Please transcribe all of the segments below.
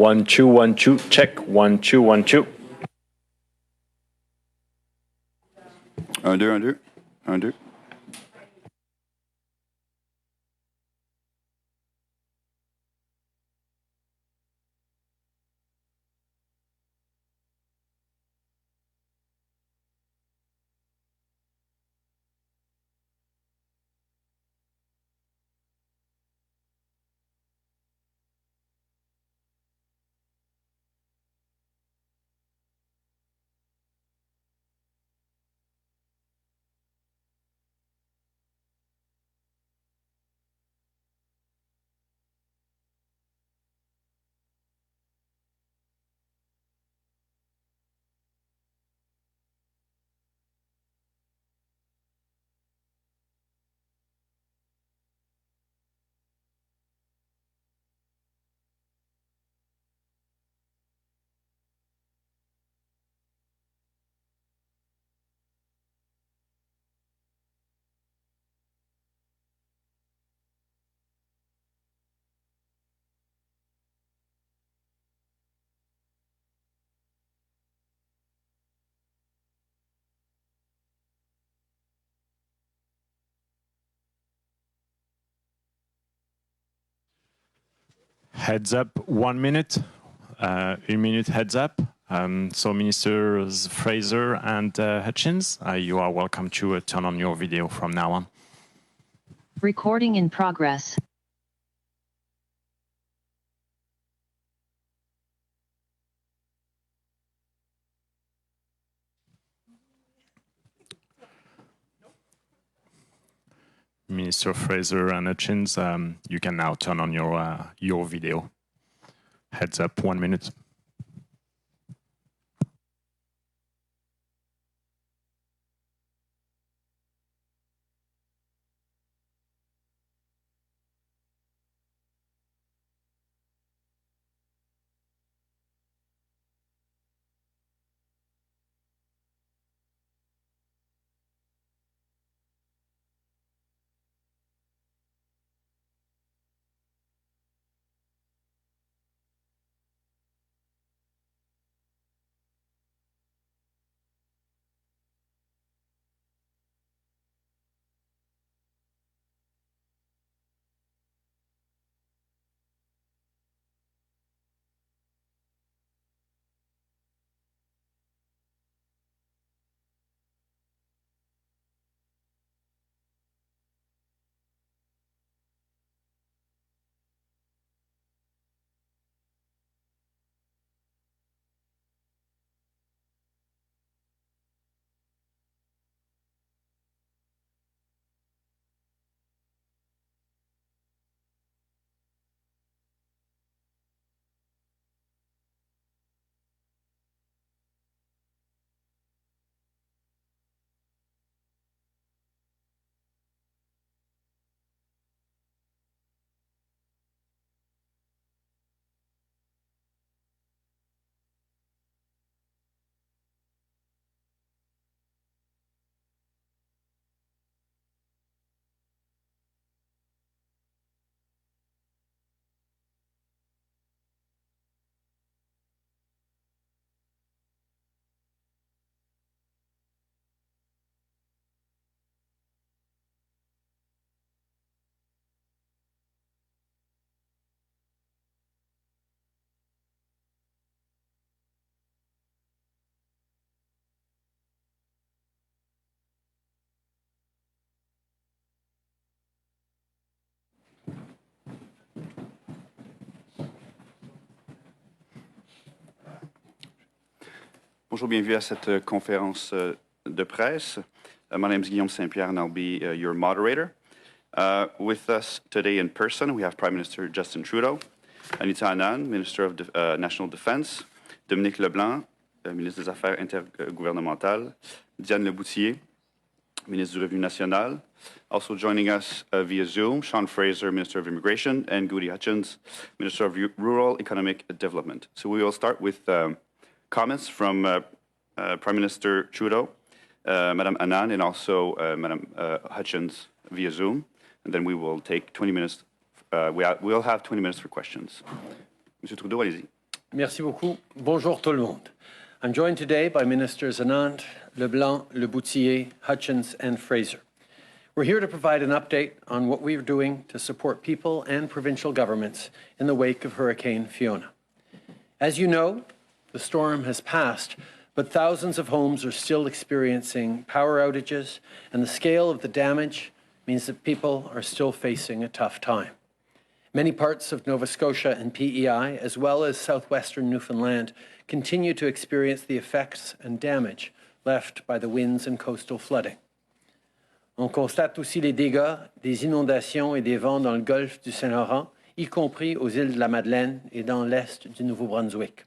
1, 2, 1, 2, check. 1, 2, 1, 2. 1, 2, 1, 2. 1, 2. Heads up, 1 minute. 1 minute heads up. So Ministers Fraser and Hutchins, you are welcome to turn on your video from now on. Recording in progress. Minister Fraser and Hutchins, you can now turn on your video. Heads up, 1 minute. Bonjour, bienvenue à cette conférence de presse. My name is Guillaume Saint-Pierre and I'll be your moderator. With us today in person, we have Prime Minister Justin Trudeau, Anita Anand, Minister of National Defense, Dominique Leblanc, ministre des Affaires intergouvernementales, Diane Leboutier, Ministre du Revenu National. Also joining us via Zoom, Sean Fraser, Minister of Immigration, and Goody Hutchins, Minister of Rural Economic Development. So we will start with comments from Prime Minister Trudeau, Madame Anand, and also Madame Hutchins via Zoom. And then we will take 20 minutes. We'll have 20 minutes for questions. Monsieur Trudeau, allez-y. Merci beaucoup. Bonjour tout le monde. I'm joined today by Ministers Anand, Leblanc, Leboutillier, Hutchins, and Fraser. We're here to provide an update on what we're doing to support people and provincial governments in the wake of Hurricane Fiona. As you know, the storm has passed, but thousands of homes are still experiencing power outages, and the scale of the damage means that people are still facing a tough time. Many parts of Nova Scotia and PEI, as well as southwestern Newfoundland, continue to experience the effects and damage left by the winds and coastal flooding. On constate aussi les dégâts des inondations et des vents dans le golfe du Saint-Laurent, y compris aux îles de la Madeleine et dans l'est du Nouveau-Brunswick.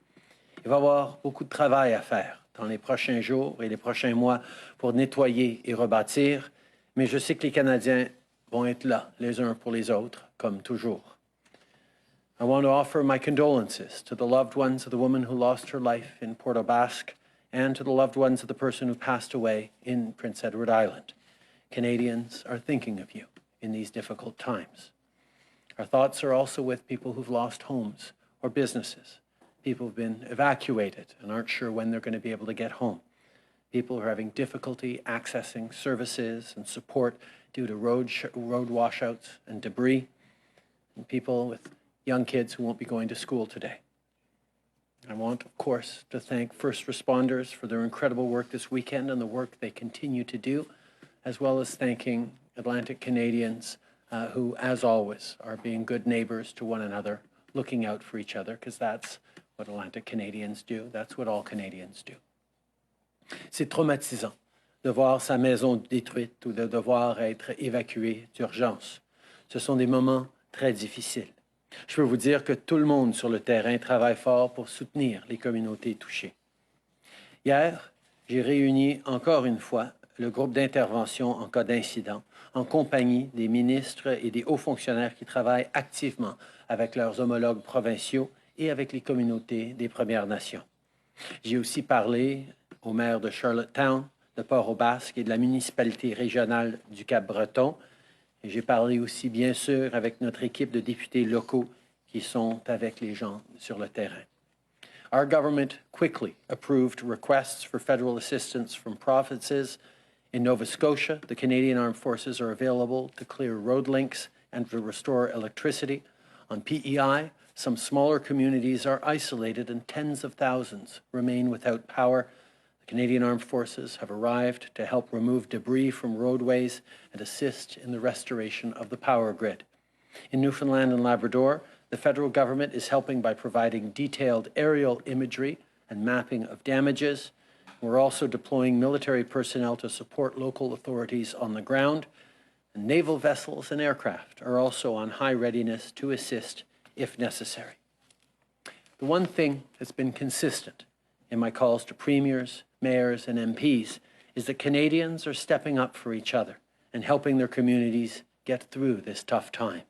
Il va y avoir beaucoup de travail à faire dans les prochains jours et les prochains mois pour nettoyer et rebâtir, mais je sais que les Canadiens vont être là les uns pour les autres, comme toujours. I want to offer my condolences to the loved ones of the woman who lost her life in Port aux Basques and to the loved ones of the person who passed away in Prince Edward Island. Canadians are thinking of you in these difficult times. Our thoughts are also with people who've lost homes or businesses, people who've been evacuated and aren't sure when they're going to be able to get home, people who are having difficulty accessing services and support due to road washouts and debris, and people with young kids who won't be going to school today. I want, of course, to thank first responders for their incredible work this weekend and the work they continue to do, as well as thanking Atlantic Canadians who, as always, are being good neighbors to one another, looking out for each other, because that's what Atlantic Canadians do. That's what all Canadians do. C'est traumatisant de voir sa maison détruite ou de devoir être évacué d'urgence. Ce sont des moments très difficiles. Je peux vous dire que tout le monde sur le terrain travaille fort pour soutenir les communautés touchées. Hier, j'ai réuni encore une fois le groupe d'intervention en cas d'incident, en compagnie des ministres et des hauts fonctionnaires qui travaillent activement avec leurs homologues provinciaux et avec les communautés des Premières Nations. J'ai aussi parlé au maire de Charlottetown, de Port-aux-Basques et de la municipalité régionale du Cap-Breton. Et j'ai parlé aussi, bien sûr, avec notre équipe de députés locaux qui sont avec les gens sur le terrain. Our government quickly approved requests for federal assistance from provinces. In Nova Scotia, the Canadian Armed Forces are available to clear road links and to restore electricity. On PEI, some smaller communities are isolated and tens of thousands remain without power. The Canadian Armed Forces have arrived to help remove debris from roadways and assist in the restoration of the power grid. In Newfoundland and Labrador, the federal government is helping by providing detailed aerial imagery and mapping of damages. We're also deploying military personnel to support local authorities on the ground, and naval vessels and aircraft are also on high readiness to assist if necessary. The one thing that's been consistent in my calls to premiers, mayors, and MPs is that Canadians are stepping up for each other and helping their communities get through this tough time.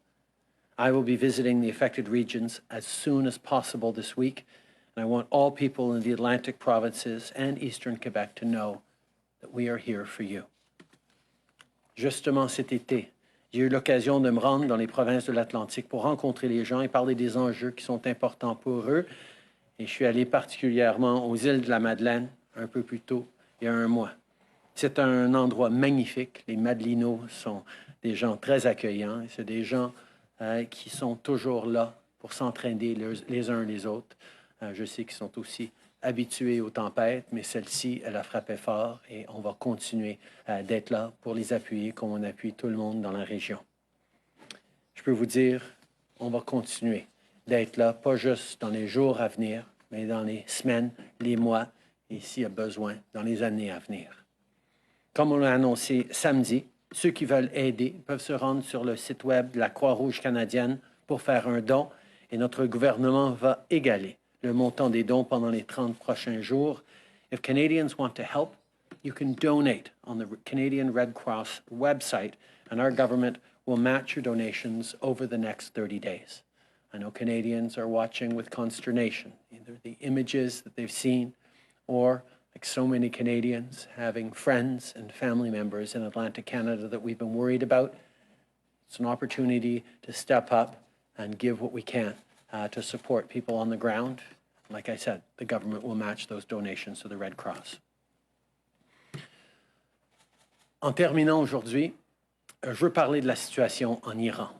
I will be visiting the affected regions as soon as possible this week, and I want all people in the Atlantic provinces and Eastern Quebec to know that we are here for you. Justement cet été, j'ai eu l'occasion de me rendre dans les provinces de l'Atlantique pour rencontrer les gens et parler des enjeux qui sont importants pour eux. Et je suis allé particulièrement aux îles de la Madeleine un peu plus tôt, il y a un mois. C'est un endroit magnifique. Les Madelinots sont des gens très accueillants et c'est des gens qui sont toujours là pour s'entraider les uns les autres. Je sais qu'ils sont aussi habitués aux tempêtes, mais celle-ci, elle a frappé fort et on va continuer d'être là pour les appuyer comme on appuie tout le monde dans la région. Je peux vous dire, on va continuer d'être là, pas juste dans les jours à venir, mais dans les semaines, les mois et s'il y a besoin, dans les années à venir. Comme on l'a annoncé samedi, ceux qui veulent aider peuvent se rendre sur le site web de la Croix-Rouge canadienne pour faire un don et notre gouvernement va égaler le montant des dons pendant les 30 prochains jours. If Canadians want to help, you can donate on the Canadian Red Cross website, and our government will match your donations over the next 30 days. I know Canadians are watching with consternation, either the images that they've seen or, like so many Canadians, having friends and family members in Atlantic Canada that we've been worried about. It's an opportunity to step up and give what we can to support people on the ground. Like I said, the government will match those donations to the Red Cross. En terminant aujourd'hui, je veux parler de la situation en Iran.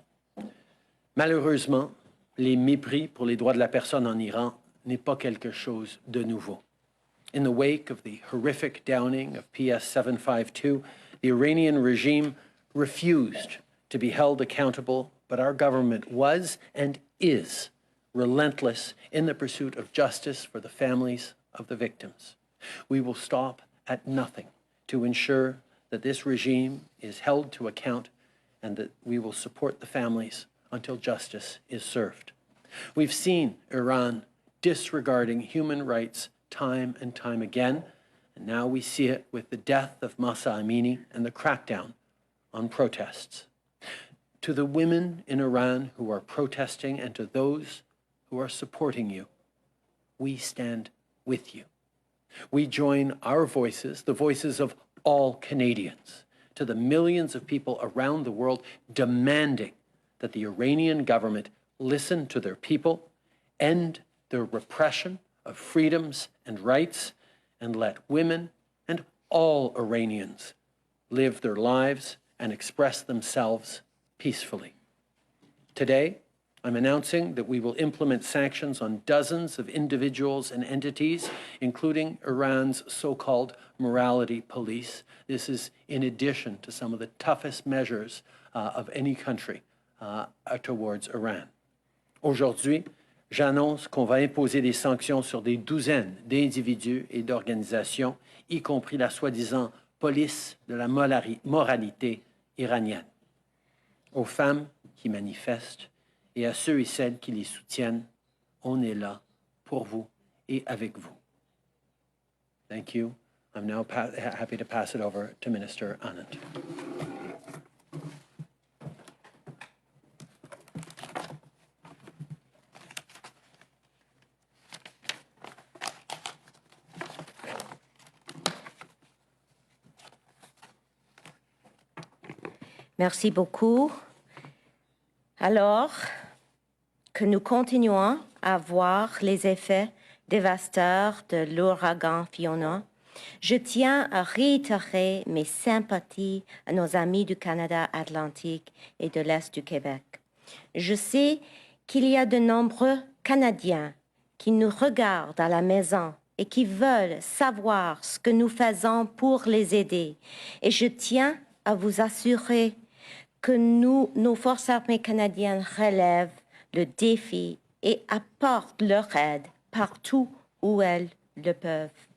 Malheureusement, les mépris pour les droits de la personne en Iran n'est pas quelque chose de nouveau. In the wake of the horrific downing of PS 752, the Iranian regime refused to be held accountable, but our government was and is relentless in the pursuit of justice for the families of the victims. We will stop at nothing to ensure that this regime is held to account and that we will support the families until justice is served. We've seen Iran disregarding human rights time and time again, and now we see it with the death of Mahsa Amini and the crackdown on protests. To the women in Iran who are protesting and to those who are supporting you, we stand with you. We join our voices, the voices of all Canadians, to the millions of people around the world demanding that the Iranian government listen to their people, end their repression of freedoms and rights, and let women and all Iranians live their lives and express themselves peacefully. Today, I'm announcing that we will implement sanctions on dozens of individuals and entities, including Iran's so-called morality police. This is in addition to some of the toughest measures of any country towards Iran. Aujourd'hui, j'annonce qu'on va imposer des sanctions sur des douzaines d'individus et d'organisations, y compris la soi-disant police de la moralité iranienne. Aux femmes qui manifestent et à ceux et celles qui les soutiennent, on est là pour vous et avec vous. Thank you. I'm now happy to pass it over to Minister Anand. Merci beaucoup. Alors que nous continuons à voir les effets dévastateurs de l'ouragan Fiona, je tiens à réitérer mes sympathies à nos amis du Canada Atlantique et de l'Est du Québec. Je sais qu'il y a de nombreux Canadiens qui nous regardent à la maison et qui veulent savoir ce que nous faisons pour les aider. Et je tiens à vous assurer que nos forces armées canadiennes relèvent le défi et apportent leur aide partout où elles le peuvent.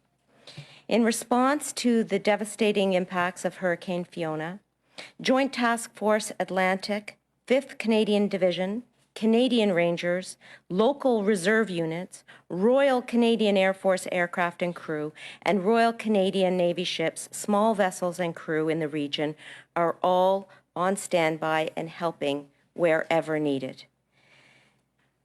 In response to the devastating impacts of Hurricane Fiona, Joint Task Force Atlantic, 5th Canadian Division, Canadian Rangers, local reserve units, Royal Canadian Air Force aircraft and crew, and Royal Canadian Navy ships, small vessels and crew in the region are all on standby and helping wherever needed.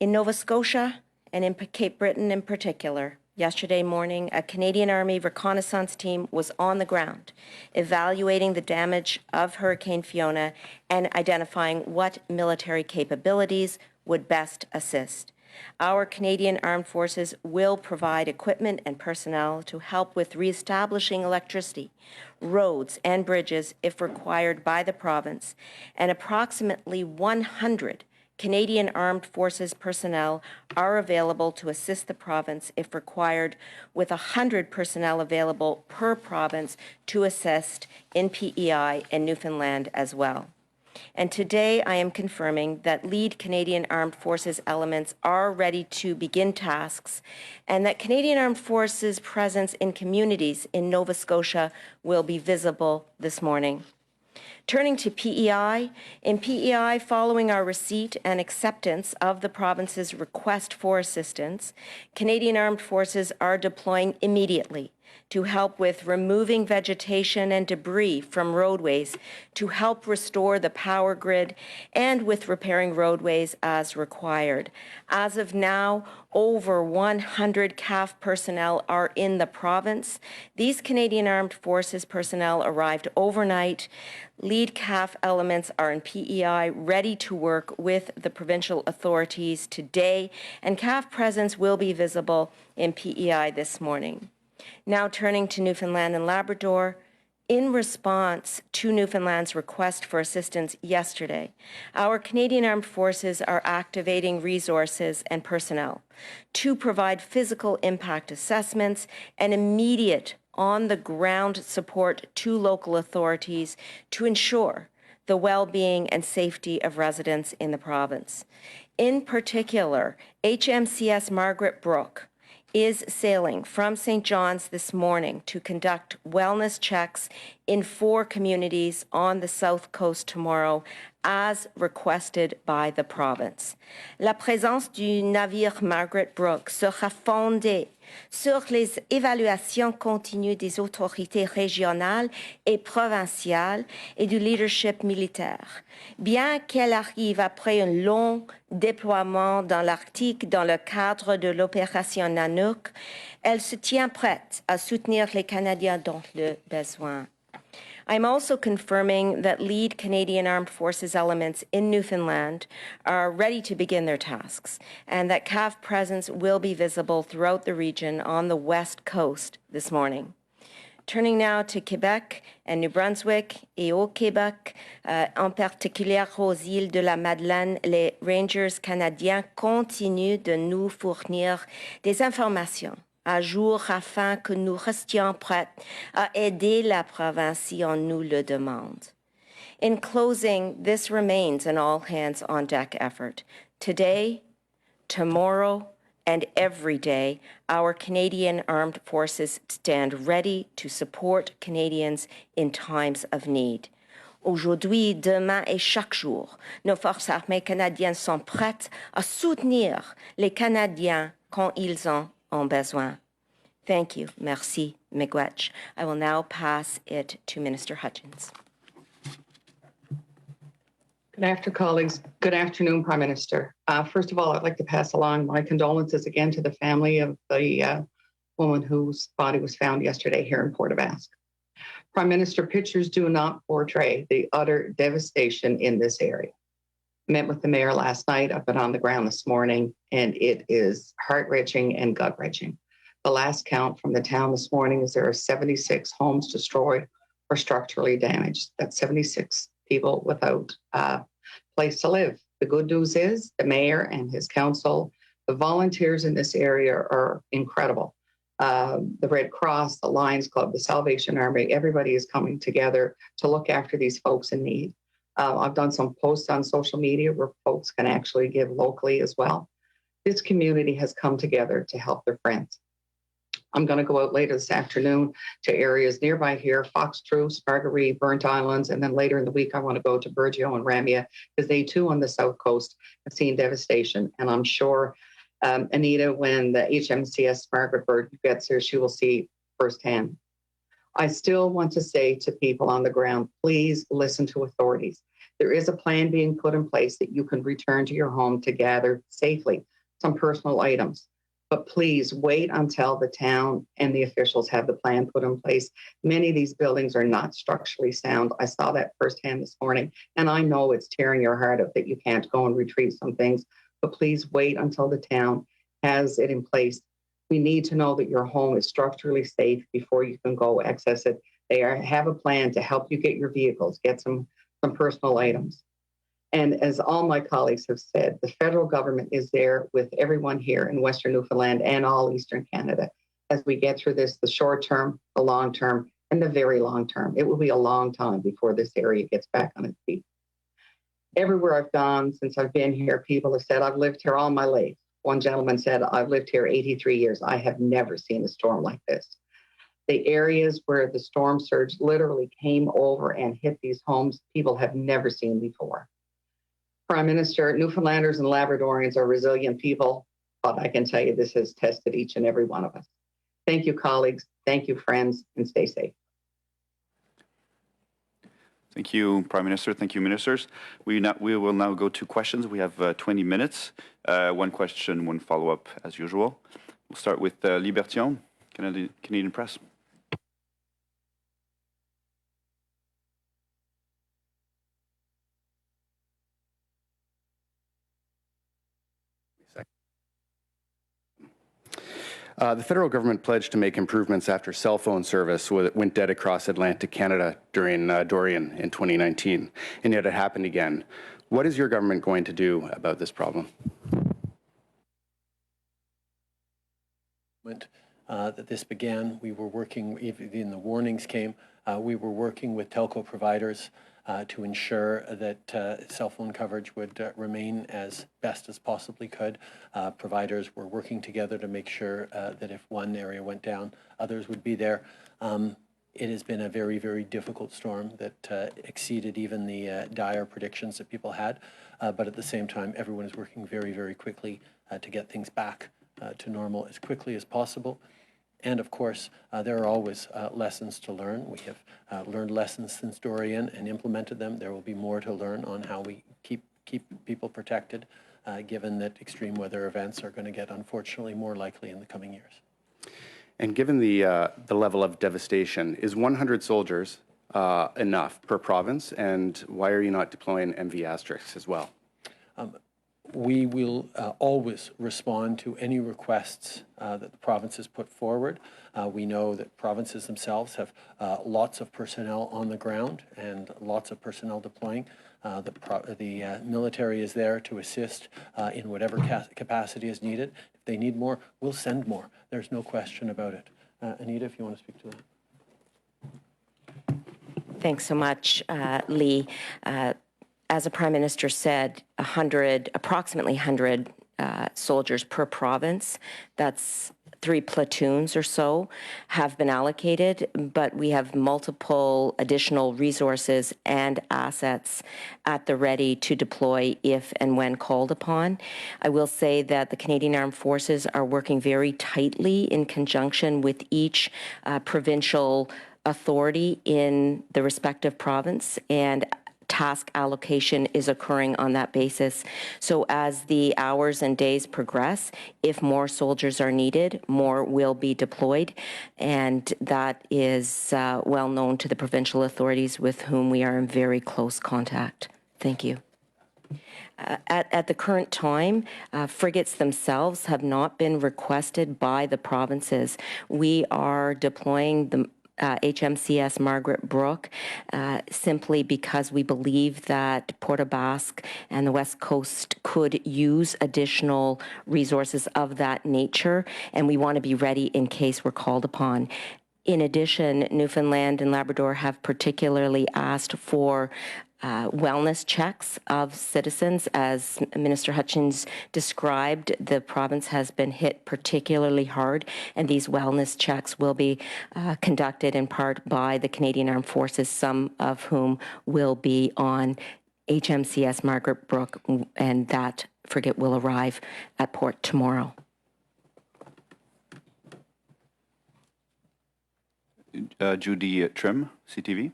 In Nova Scotia and in Cape Breton in particular, yesterday morning, a Canadian Army reconnaissance team was on the ground, evaluating the damage of Hurricane Fiona and identifying what military capabilities would best assist. Our Canadian Armed Forces will provide equipment and personnel to help with reestablishing electricity, roads, and bridges if required by the province, and approximately 100 Canadian Armed Forces personnel are available to assist the province if required, with 100 personnel available per province to assist in PEI and Newfoundland as well. And today I am confirming that lead Canadian Armed Forces elements are ready to begin tasks and that Canadian Armed Forces presence in communities in Nova Scotia will be visible this morning. Turning to PEI, in PEI, following our receipt and acceptance of the province's request for assistance, Canadian Armed Forces are deploying immediately to help with removing vegetation and debris from roadways, to help restore the power grid, and with repairing roadways as required. As of now, over 100 CAF personnel are in the province. These Canadian Armed Forces personnel arrived overnight. Lead CAF elements are in PEI, ready to work with the provincial authorities today, and CAF presence will be visible in PEI this morning. Now turning to Newfoundland and Labrador, in response to Newfoundland's request for assistance yesterday, our Canadian Armed Forces are activating resources and personnel to provide physical impact assessments and immediate on-the-ground support to local authorities to ensure the well-being and safety of residents in the province. In particular, HMCS Margaret Brooke is sailing from St. John's this morning to conduct wellness checks in 4 communities on the South Coast tomorrow, as requested by the province. La présence du navire Margaret Brooke sera fondée sur les évaluations continues des autorités régionales et provinciales et du leadership militaire. Bien qu'elle arrive après un long déploiement dans l'Arctique dans le cadre de l'opération Nanook, elle se tient prête à soutenir les Canadiens dans le besoin. I'm also confirming that lead Canadian Armed Forces elements in Newfoundland are ready to begin their tasks, and that CAF presence will be visible throughout the region on the west coast this morning. Turning now to Quebec and New Brunswick et au Québec, en particulier aux îles de la Madeleine, les Rangers canadiens continuent de nous fournir des informations à jour afin que nous restions prêts à aider la province si on nous le demande. In closing, this remains an all-hands-on-deck effort. Today, tomorrow, and every day, our Canadian Armed Forces stand ready to support Canadians in times of need. Aujourd'hui, demain et chaque jour, nos forces armées canadiennes sont prêtes à soutenir les Canadiens quand ils en ont besoin. Thank you. Merci, miigwech. I will now pass it to Minister Hutchins. Good afternoon, Prime Minister. First of all, I'd like to pass along my condolences again to the family of the woman whose body was found yesterday here in Port aux Basques. Prime Minister, pictures do not portray the utter devastation in this area. Met with the mayor last night. I've been on the ground this morning, and it is heart-wrenching and gut-wrenching. The last count from the town this morning is there are 76 homes destroyed or structurally damaged. That's 76 people without a place to live. The good news is the mayor and his council, the volunteers in this area are incredible. The Red Cross, the Lions Club, the Salvation Army, everybody is coming together to look after these folks in need. I've done some posts on social media where folks can actually give locally as well. This community has come together to help their friends. I'm going to go out later this afternoon to areas nearby here, Fox Truce, Marguerite, Burnt Islands, and then later in the week, I want to go to Burgeo and Ramia because they too on the South Coast have seen devastation. And I'm sure, Anita, when the HMCS Margaret Bird gets here, she will see firsthand. I still want to say to people on the ground, please listen to authorities. There is a plan being put in place that you can return to your home to gather safely some personal items. But please wait until the town and the officials have the plan put in place. Many of these buildings are not structurally sound. I saw that firsthand this morning, and I know it's tearing your heart out that you can't go and retrieve some things, but please wait until the town has it in place. We need to know that your home is structurally safe before you can go access it. They have a plan to help you get your vehicles, get some personal items. And as all my colleagues have said, the federal government is there with everyone here in Western Newfoundland and all Eastern Canada as we get through this, the short term, the long term, and the very long term. It will be a long time before this area gets back on its feet. Everywhere I've gone since I've been here, people have said, I've lived here all my life. One gentleman said, I've lived here 83 years. I have never seen a storm like this. The areas where the storm surge literally came over and hit these homes, people have never seen before. Prime Minister, Newfoundlanders and Labradorians are resilient people, but I can tell you this has tested each and every one of us. Thank you, colleagues. Thank you, friends, and stay safe. Thank you, Prime Minister. Thank you, Ministers. We will now go to questions. We have 20 minutes. One question, one follow-up, as usual. We'll start with Libertion, Canadian Press. The federal government pledged to make improvements after cell phone service went dead across Atlantic Canada during Dorian in 2019, and yet it happened again. What is your government going to do about this problem? That this began, we were working, even the warnings came, we were working with telco providers to ensure that cell phone coverage would remain as best as possibly could. Providers were working together to make sure that if one area went down, others would be there. It has been a very, very difficult storm that exceeded even the dire predictions that people had. But at the same time, everyone is working very, very quickly to get things back to normal as quickly as possible. And of course, there are always lessons to learn. We have learned lessons since Dorian and implemented them. There will be more to learn on how we keep people protected, given that extreme weather events are going to get, unfortunately, more likely in the coming years. And given the level of devastation, is 100 soldiers enough per province? And why are you not deploying MV Asterix as well? We will always respond to any requests that the provinces put forward. We know that provinces themselves have lots of personnel on the ground and lots of personnel deploying. The military is there to assist in whatever capacity is needed. If they need more, we'll send more. There's no question about it. Anita, if you want to speak to that. Thanks so much, Lee. As the Prime Minister said, approximately 100 soldiers per province, that's 3 platoons or so, have been allocated, but we have multiple additional resources and assets at the ready to deploy if and when called upon. I will say that the Canadian Armed Forces are working very tightly in conjunction with each provincial authority in the respective province, and task allocation is occurring on that basis. So as the hours and days progress, if more soldiers are needed, more will be deployed. And that is well known to the provincial authorities with whom we are in very close contact. Thank you. At the current time, frigates themselves have not been requested by the provinces. We are deploying the HMCS Margaret Brooke simply because we believe that Port aux Basques and the West Coast could use additional resources of that nature, and we want to be ready in case we're called upon. In addition, Newfoundland and Labrador have particularly asked for wellness checks of citizens. As Minister Hutchins described, the province has been hit particularly hard, and these wellness checks will be conducted in part by the Canadian Armed Forces, some of whom will be on HMCS Margaret Brooke, and that frigate will arrive at port tomorrow. Judy Trim, CTV.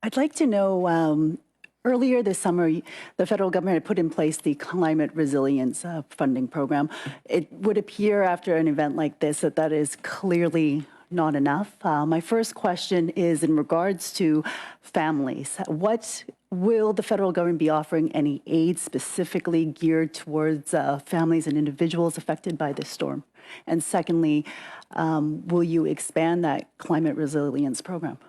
I'd like to know, earlier this summer, the federal government had put in place the Climate Resilience Funding Program. It would appear after an event like this that that is clearly not enough. My first question is in regards to families. What will the federal government be offering any aid specifically geared towards families and individuals affected by this storm? And secondly, will you expand that climate resilience program?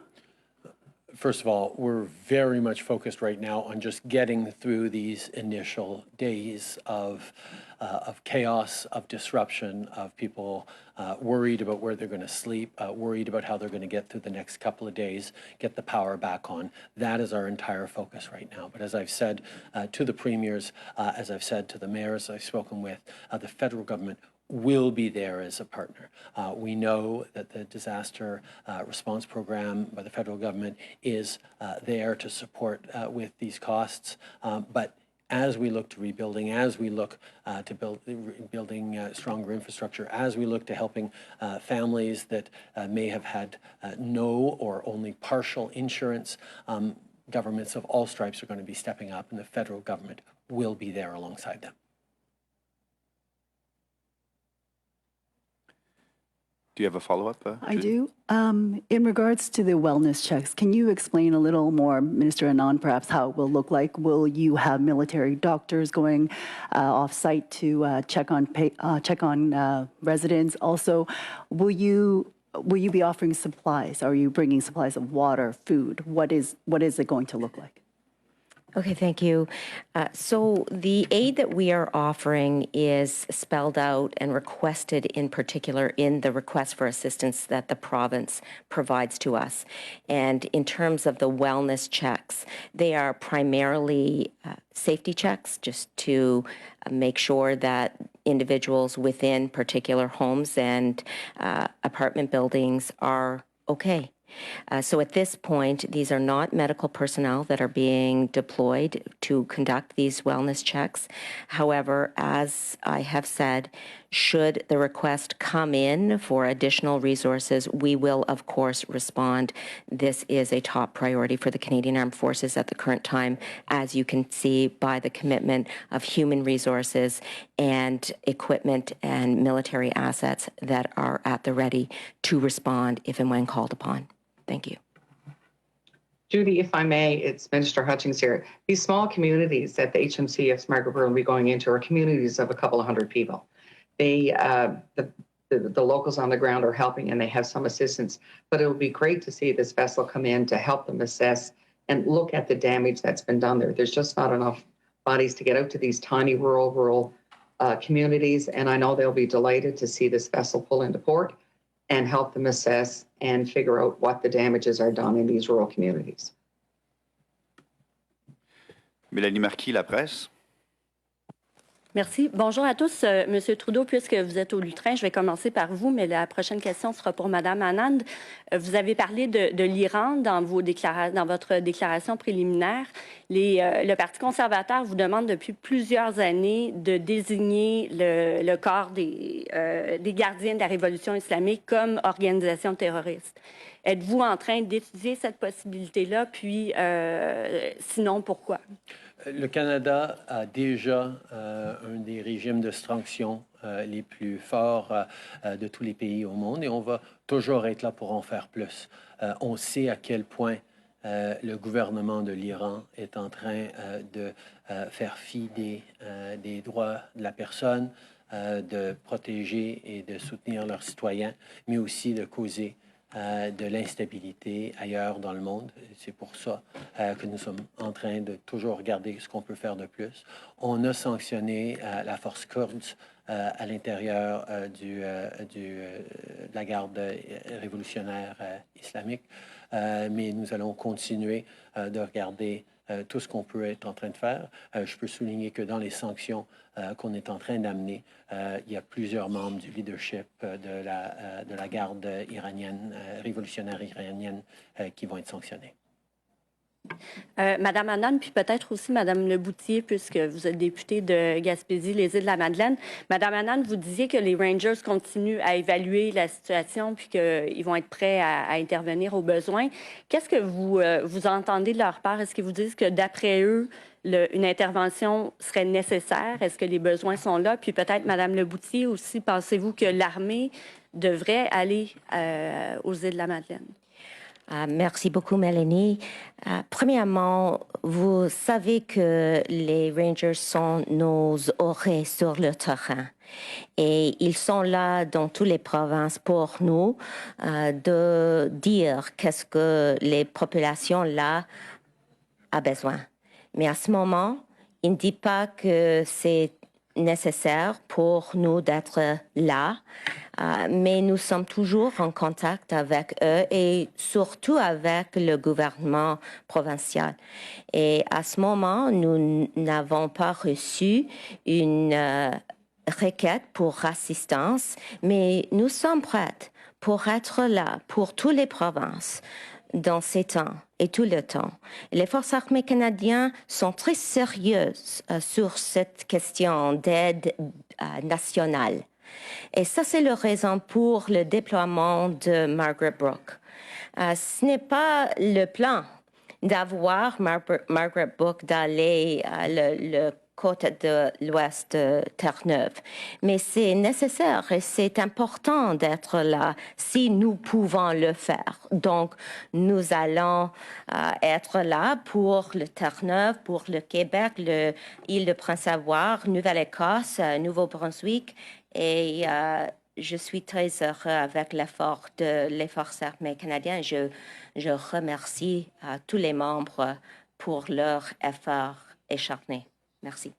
First of all, we're very much focused right now on just getting through these initial days of chaos, of disruption, of people worried about where they're going to sleep, worried about how they're going to get through the next couple of days, get the power back on. That is our entire focus right now. But as I've said to the premiers, as I've said to the mayors I've spoken with, the federal government will be there as a partner. We know that the disaster response program by the federal government is there to support with these costs, but as we look to rebuilding, as we look to building stronger infrastructure, as we look to helping families that may have had no or only partial insurance, governments of all stripes are going to be stepping up, and the federal government will be there alongside them. Do you have a follow-up? I do. In regards to the wellness checks, can you explain a little more, Minister Anand, perhaps how it will look like? Will you have military doctors going off-site to check on residents? Also, will you be offering supplies? Are you bringing supplies of water, food? What is it going to look like? Okay, thank you. So the aid that we are offering is spelled out and requested in particular in the request for assistance that the province provides to us. And in terms of the wellness checks, they are primarily safety checks just to make sure that individuals within particular homes and apartment buildings are okay. So at this point, these are not medical personnel that are being deployed to conduct these wellness checks. However, as I have said, should the request come in for additional resources, we will, of course, respond. This is a top priority for the Canadian Armed Forces at the current time, as you can see by the commitment of human resources and equipment and military assets that are at the ready to respond if and when called upon. Thank you. Judy, if I may, it's Minister Hutchins here. These small communities that the HMC of Margaret will be going into are communities of a couple of hundred people. The locals on the ground are helping and they have some assistance, but it would be great to see this vessel come in to help them assess and look at the damage that's been done there. There's just not enough bodies to get out to these tiny rural communities, and I know they'll be delighted to see this vessel pull into port and help them assess and figure out what the damages are done in these rural communities. Mélanie Marquis, La Presse. Merci. Bonjour à tous. Monsieur Trudeau, puisque vous êtes au lutrin, je vais commencer par vous, mais la prochaine question sera pour Madame Anand. Vous avez parlé de l'Iran dans votre déclaration préliminaire. Le Parti conservateur vous demande depuis plusieurs années de désigner le corps des gardiens de la révolution islamique comme organisation terroriste. Êtes-vous en train d'étudier cette possibilité-là? Puis, sinon, pourquoi? Le Canada a déjà un des régimes de sanction les plus forts de tous les pays au monde et on va toujours être là pour en faire plus. On sait à quel point le gouvernement de l'Iran est en train de faire fi des droits de la personne, de protéger et de soutenir leurs citoyens, mais aussi de causer de l'instabilité ailleurs dans le monde. C'est pour ça que nous sommes en train de toujours regarder ce qu'on peut faire de plus. On a sanctionné la force kurde à l'intérieur de la garde révolutionnaire islamique, mais nous allons continuer de regarder tout ce qu'on peut être en train de faire. Je peux souligner que dans les sanctions qu'on est en train d'amener, il y a plusieurs membres du leadership de la garde iranienne, révolutionnaire iranienne, qui vont être sanctionnés. Madame Anand, puis peut-être aussi Madame Leboutier, puisque vous êtes députée de Gaspésie, les Îles-de-la-Madeleine. Madame Anand, vous disiez que les Rangers continuent à évaluer la situation puis qu'ils vont être prêts à intervenir aux besoins. Qu'est-ce que vous entendez de leur part? Est-ce qu'ils vous disent que d'après eux, une intervention serait nécessaire? Est-ce que les besoins sont là? Puis peut-être Madame Leboutier aussi, pensez-vous que l'armée devrait aller aux Îles-de-la-Madeleine? Merci beaucoup, Mélanie. Premièrement, vous savez que les Rangers sont nos oreilles sur le terrain et ils sont là dans toutes les provinces pour nous de dire qu'est-ce que les populations là ont besoin. Mais à ce moment, ils ne disent pas que c'est nécessaire pour nous d'être là, mais nous sommes toujours en contact avec eux et surtout avec le gouvernement provincial. Et à ce moment, nous n'avons pas reçu une requête pour assistance, mais nous sommes prêts pour être là pour toutes les provinces dans ces temps et tout le temps. Les forces armées canadiennes sont très sérieuses sur cette question d'aide nationale. Et ça, c'est la raison pour le déploiement de Margaret Brook. Ce n'est pas le plan d'avoir Margaret Brook d'aller le côte de l'ouest de Terre-Neuve. Mais c'est nécessaire et c'est important d'être là si nous pouvons le faire. Donc, nous allons être là pour le Terre-Neuve, pour le Québec, l'île de Prince-Édouard, Nouvelle-Écosse, Nouveau-Brunswick. Et je suis très heureux avec l'effort des forces armées canadiennes. Je remercie tous les membres pour leur effort acharné. Merci.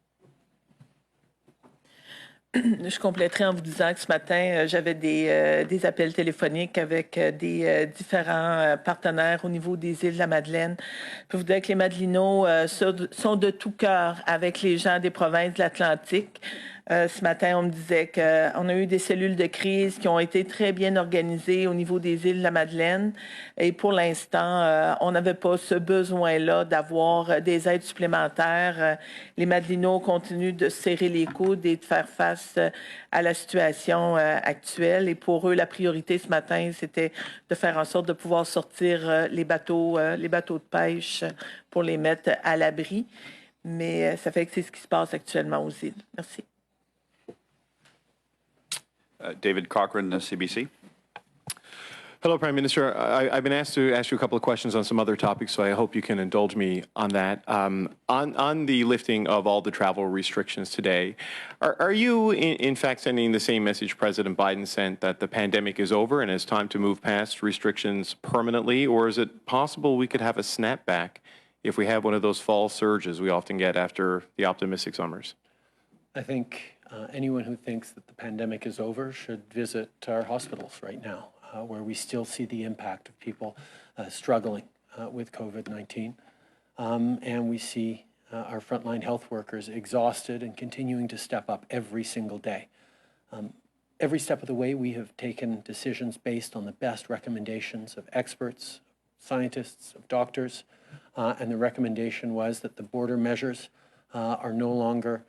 Je compléterai en vous disant que ce matin, j'avais des appels téléphoniques avec des différents partenaires au niveau des îles de la Madeleine. Je peux vous dire que les Madelinots sont de tout cœur avec les gens des provinces de l'Atlantique. Ce matin, on me disait qu'on a eu des cellules de crise qui ont été très bien organisées au niveau des îles de la Madeleine. Et pour l'instant, on n'avait pas ce besoin-là d'avoir des aides supplémentaires. Les Madelinots continuent de serrer les coudes et de faire face à la situation actuelle. Et pour eux, la priorité ce matin, c'était de faire en sorte de pouvoir sortir les bateaux de pêche pour les mettre à l'abri. Mais ça fait que c'est ce qui se passe actuellement aux îles. Merci. David Cochrane, CBC. Hello, Prime Minister. I've been asked to ask you a couple of questions on some other topics, so I hope you can indulge me on that. On the lifting of all the travel restrictions today, are you in fact sending the same message President Biden sent, that the pandemic is over and it's time to move past restrictions permanently, or is it possible we could have a snapback if we have one of those fall surges we often get after the optimistic summers? I think anyone who thinks that the pandemic is over should visit our hospitals right now, where we still see the impact of people struggling with COVID-19. And we see our frontline health workers exhausted and continuing to step up every single day. Every step of the way, we have taken decisions based on the best recommendations of experts, scientists, of doctors, and the recommendation was that the border measures are no longer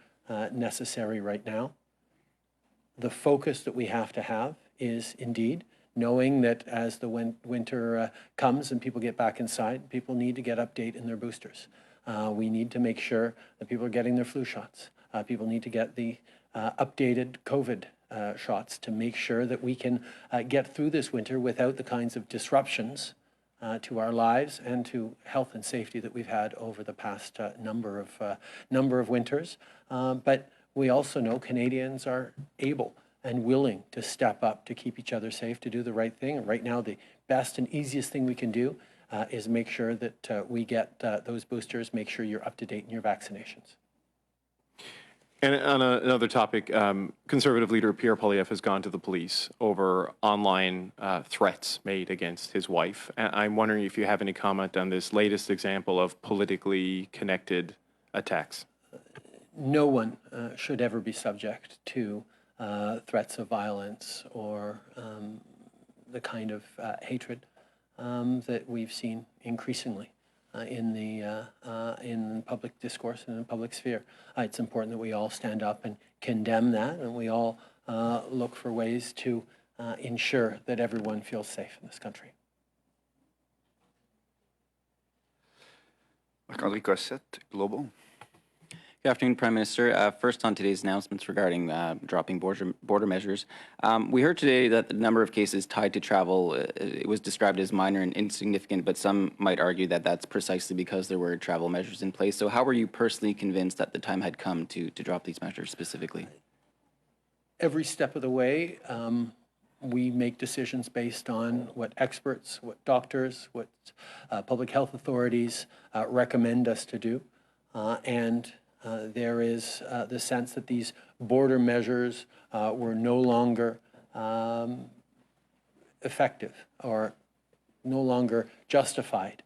necessary right now. The focus that we have to have is indeed knowing that as the winter comes and people get back inside, people need to get update in their boosters. We need to make sure that people are getting their flu shots. People need to get the updated COVID shots to make sure that we can get through this winter without the kinds of disruptions to our lives and to health and safety that we've had over the past number of winters. But we also know Canadians are able and willing to step up to keep each other safe, to do the right thing. And right now, the best and easiest thing we can do is make sure that we get those boosters, make sure you're up to date in your vaccinations. And on another topic, Conservative leader Pierre Poilievre has gone to the police over online threats made against his wife. I'm wondering if you have any comment on this latest example of politically connected attacks. No one should ever be subject to threats of violence or the kind of hatred that we've seen increasingly in public discourse and in the public sphere. It's important that we all stand up and condemn that, and we all look for ways to ensure that everyone feels safe in this country. Marc-André Cossette, Global. Good afternoon, Prime Minister. First, on today's announcements regarding dropping border measures. We heard today that the number of cases tied to travel it was described as minor and insignificant, but some might argue that that's precisely because there were travel measures in place. So how were you personally convinced that the time had come to drop these measures specifically? Every step of the way, we make decisions based on what experts, what doctors, what public health authorities recommend us to do. There is the sense that these border measures were no longer effective or no longer justified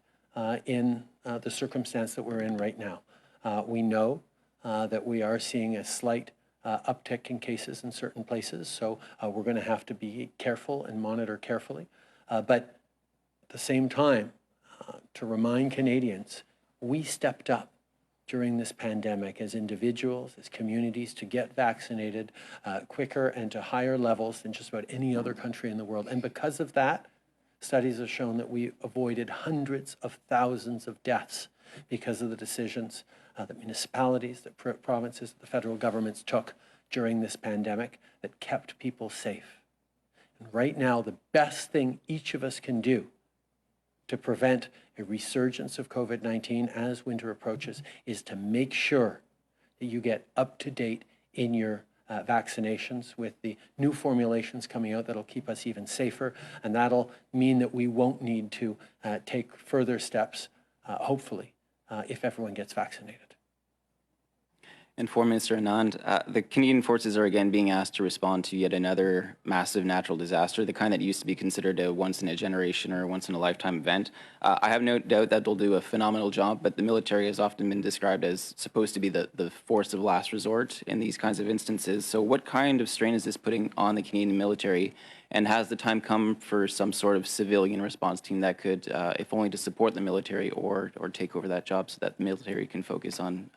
in the circumstance that we're in right now. We know that we are seeing a slight uptick in cases in certain places, so we're going to have to be careful and monitor carefully. But at the same time, to remind Canadians we stepped up during this pandemic as individuals, as communities, to get vaccinated quicker and to higher levels than just about any other country in the world. And because of that, studies have shown that we avoided hundreds of thousands of deaths because of the decisions that municipalities, that provinces, that the federal governments took during this pandemic that kept people safe. And right now, the best thing each of us can do to prevent a resurgence of COVID-19 as winter approaches is to make sure that you get up to date in your vaccinations with the new formulations coming out that'll keep us even safer, and that'll mean that we won't need to take further steps, hopefully, if everyone gets vaccinated. And for Minister Anand, the Canadian Forces are again being asked to respond to yet another massive natural disaster, the kind that used to be considered a once-in-a-generation or once-in-a-lifetime event. I have no doubt that they'll do a phenomenal job, but the military has often been described as supposed to be the force of last resort in these kinds of instances. So what kind of strain is this putting on the Canadian military? And has the time come for some sort of civilian response team that could, if only to support the military or take over that job so that the military can focus on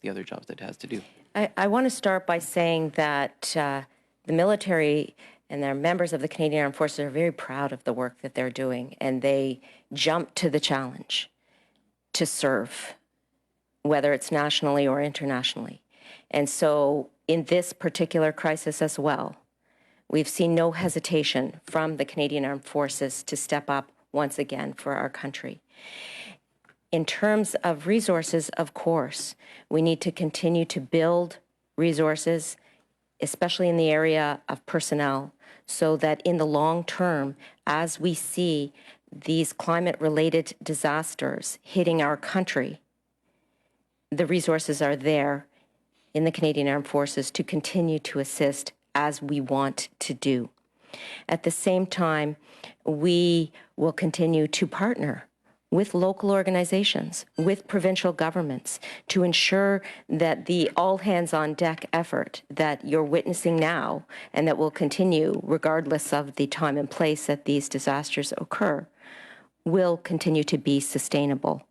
the other jobs that it has to do? I want to start by saying that the military and their members of the Canadian Armed Forces are very proud of the work that they're doing, and they jump to the challenge to serve, whether it's nationally or internationally. And so in this particular crisis as well, we've seen no hesitation from the Canadian Armed Forces to step up once again for our country. In terms of resources, of course, we need to continue to build resources, especially in the area of personnel, so that in the long term, as we see these climate-related disasters hitting our country, the resources are there in the Canadian Armed Forces to continue to assist as we want to do. At the same time, we will continue to partner with local organizations, with provincial governments, to ensure that the all-hands-on-deck effort that you're witnessing now and that will continue regardless of the time and place that these disasters occur will continue to be sustainable.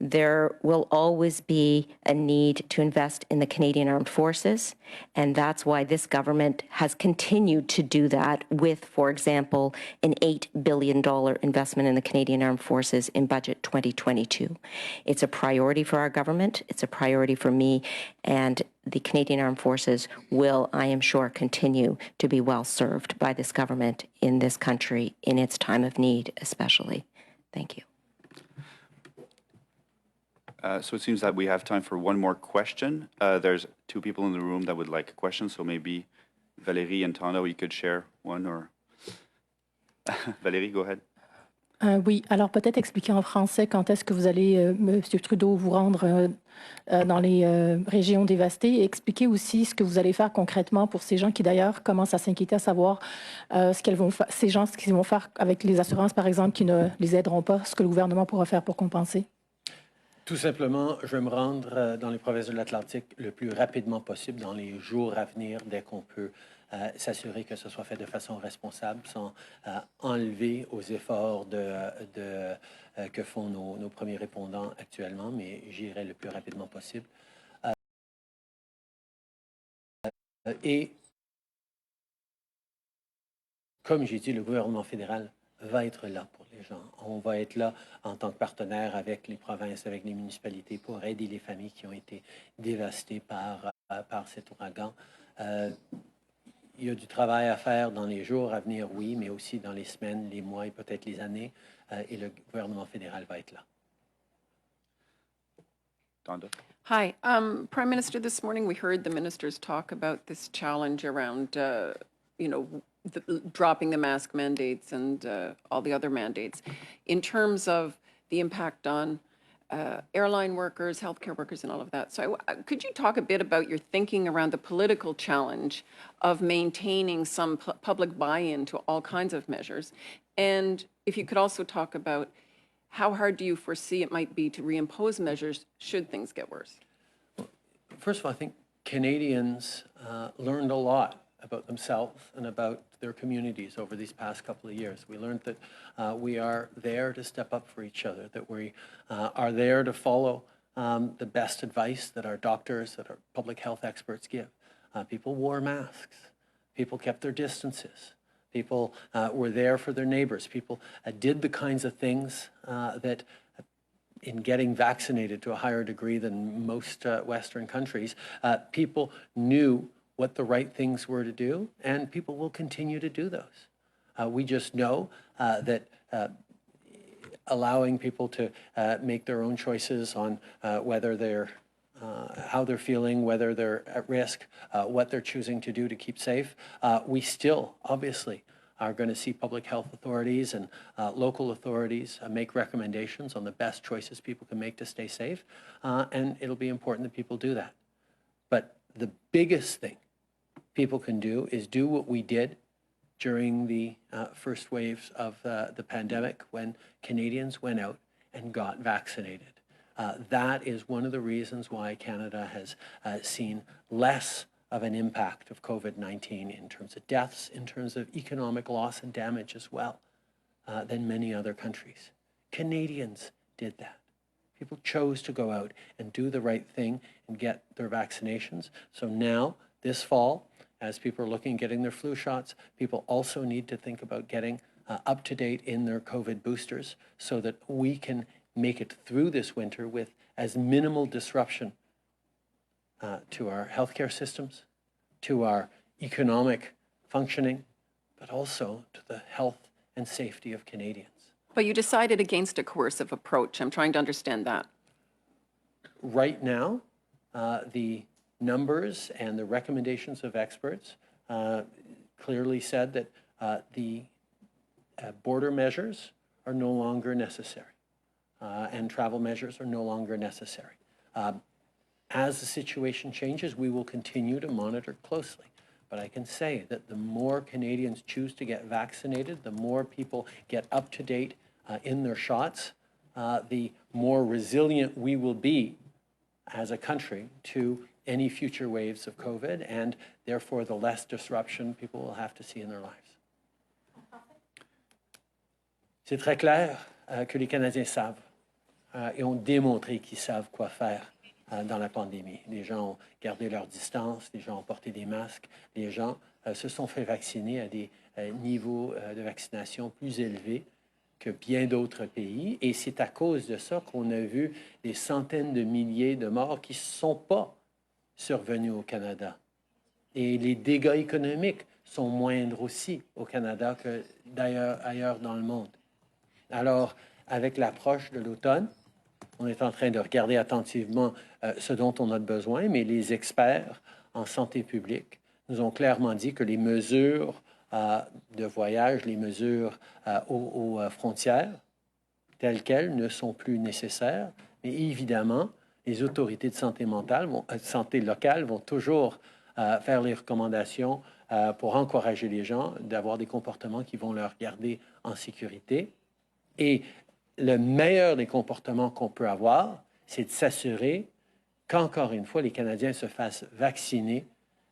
There will always be a need to invest in the Canadian Armed Forces, and that's why this government has continued to do that with, for example, an $8 billion investment in the Canadian Armed Forces in Budget 2022. It's a priority for our government, it's a priority for me, and the Canadian Armed Forces will, I am sure, continue to be well served by this government in this country in its time of need, especially. Thank you. So it seems that we have time for one more question. There's two people in the room that would like a question, so maybe Valérie and Tana, you could share one, or... Valérie, go ahead. Oui, alors peut-être expliquer en français quand est-ce que vous allez, M. Trudeau, vous rendre dans les régions dévastées, et expliquer aussi ce que vous allez faire concrètement pour ces gens qui d'ailleurs commencent à s'inquiéter à savoir ce qu'ils vont faire, ces gens, ce qu'ils vont faire avec les assurances par exemple qui ne les aideront pas, ce que le gouvernement pourra faire pour compenser. Tout simplement, je vais me rendre dans les provinces de l'Atlantique le plus rapidement possible dans les jours à venir, dès qu'on peut s'assurer que ce soit fait de façon responsable, sans enlever aux efforts que font nos premiers répondants actuellement, mais j'irai le plus rapidement possible. Et comme j'ai dit, le gouvernement fédéral va être là pour les gens. On va être là en tant que partenaire avec les provinces, avec les municipalités pour aider les familles qui ont été dévastées par cet ouragan. Il y a du travail à faire dans les jours à venir, oui, mais aussi dans les semaines, les mois et peut-être les années. Et le gouvernement fédéral va être là. Donda. Hi. Prime Minister, this morning we heard the ministers talk about this challenge around, dropping the mask mandates and all the other mandates in terms of the impact on airline workers, healthcare workers, and all of that. So could you talk a bit about your thinking around the political challenge of maintaining some public buy-in to all kinds of measures? And if you could also talk about how hard do you foresee it might be to reimpose measures should things get worse? First of all, I think Canadians learned a lot about themselves and about their communities over these past couple of years. We learned that we are there to step up for each other, that we are there to follow the best advice that our doctors, that our public health experts give. People wore masks. People kept their distances. People were there for their neighbors. People did the kinds of things that in getting vaccinated to a higher degree than most Western countries, people knew what the right things were to do, and people will continue to do those. We just know that allowing people to make their own choices on whether they're how they're feeling, whether they're at risk, what they're choosing to do to keep safe. We still, obviously, are going to see public health authorities and local authorities make recommendations on the best choices people can make to stay safe, and it'll be important that people do that. But the biggest thing people can do is do what we did during the first waves of the pandemic when Canadians went out and got vaccinated. That is one of the reasons why Canada has seen less of an impact of COVID-19 in terms of deaths, in terms of economic loss and damage as well, than many other countries. Canadians did that. People chose to go out and do the right thing and get their vaccinations. So now, this fall, as people are looking at getting their flu shots, people also need to think about getting up to date in their COVID boosters so that we can make it through this winter with as minimal disruption to our healthcare systems, to our economic functioning, but also to the health and safety of Canadians. But you decided against a coercive approach. I'm trying to understand that. Right now, the numbers and the recommendations of experts clearly said that the border measures are no longer necessary and travel measures are no longer necessary. As the situation changes, we will continue to monitor closely. But I can say that the more Canadians choose to get vaccinated, the more people get up to date in their shots, the more resilient we will be as a country to any future waves of COVID, and therefore the less disruption people will have to see in their lives. C'est très clair que les Canadiens savent et ont démontré qu'ils savent quoi faire dans la pandémie. Les gens ont gardé leur distance, les gens ont porté des masques, les gens se sont fait vacciner à des niveaux de vaccination plus élevés que bien d'autres pays. Et c'est à cause de ça qu'on a vu des centaines de milliers de morts qui ne sont pas survenus au Canada. Et les dégâts économiques sont moindres aussi au Canada que ailleurs dans le monde. Alors, avec l'approche de l'automne, on est en train de regarder attentivement ce dont on a besoin, mais les experts en santé publique nous ont clairement dit que les mesures de voyage, les mesures aux frontières, telles quelles, ne sont plus nécessaires. Mais évidemment, les autorités de santé mentale, santé locale, vont toujours faire les recommandations pour encourager les gens d'avoir des comportements qui vont leur garder en sécurité. Et le meilleur des comportements qu'on peut avoir, c'est de s'assurer qu'encore une fois, les Canadiens se fassent vacciner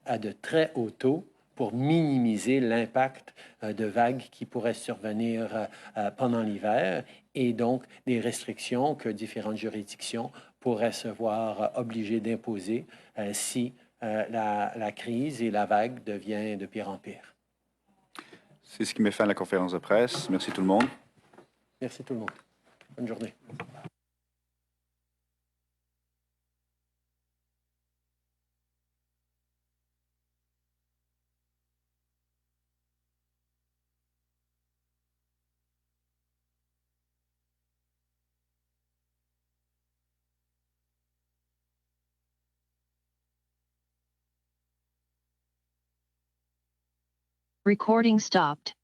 à de très hauts taux pour minimiser l'impact de vagues qui pourraient survenir pendant l'hiver et donc des restrictions que différentes juridictions pourraient se voir obligées d'imposer si la crise et la vague devient de pire en pire. C'est ce qui met fin à la conférence de presse. Merci tout le monde. Merci tout le monde. Bonne journée. Recording stopped.